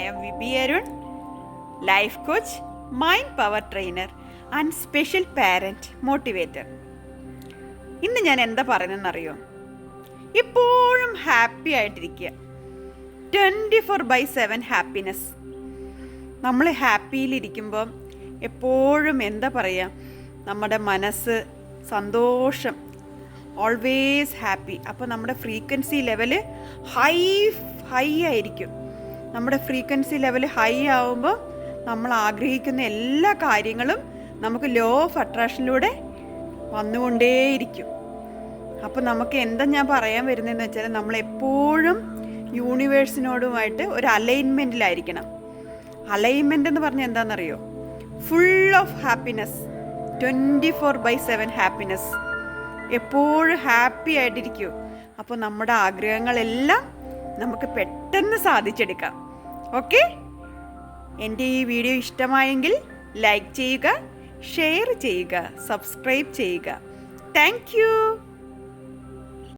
am Vibi Arun, life coach, mind power trainer and special parent motivator. ഇന്ന് ഞാൻ എന്താ പറയുന്നതെന്നറിയോ? എപ്പോഴും ഹാപ്പി ആയിട്ടിരിക്കുക. 24/7 ഹാപ്പിനെസ്. നമ്മൾ ഹാപ്പിയിലിരിക്കുമ്പോൾ എപ്പോഴും എന്താ പറയുക, നമ്മുടെ മനസ്സ് സന്തോഷം, ഓൾവേസ് ഹാപ്പി. അപ്പോൾ നമ്മുടെ ഫ്രീക്വൻസി ലെവല് ഹൈ ആയിരിക്കും. നമ്മുടെ ഫ്രീക്വൻസി ലെവൽ ഹൈ ആവുമ്പോൾ നമ്മൾ ആഗ്രഹിക്കുന്ന എല്ലാ കാര്യങ്ങളും നമുക്ക് ലോ ഓഫ് അട്രാക്ഷനിലൂടെ വന്നുകൊണ്ടേയിരിക്കും. അപ്പോൾ നമുക്ക് എന്താ ഞാൻ പറയാൻ വരുന്നതെന്ന് വെച്ചാൽ, നമ്മളെപ്പോഴും യൂണിവേഴ്സിനോടുമായിട്ട് ഒരു അലൈൻമെൻറ്റിലായിരിക്കണം. അലൈൻമെൻ്റ് എന്ന് പറഞ്ഞാൽ എന്താണെന്നറിയോ? Full of happiness, 24/7 happiness. എപ്പോഴും ഹാപ്പി ആയിട്ടിരിക്കൂ. അപ്പോൾ നമ്മുടെ ആഗ്രഹങ്ങളെല്ലാം നമുക്ക് പെട്ടെന്ന് സാധിച്ചെടുക്കാം. ഓക്കെ, എൻ്റെ ഈ വീഡിയോ ഇഷ്ടമായെങ്കിൽ ലൈക്ക് ചെയ്യുക, ഷെയർ ചെയ്യുക, സബ്സ്ക്രൈബ് ചെയ്യുക. Thank you.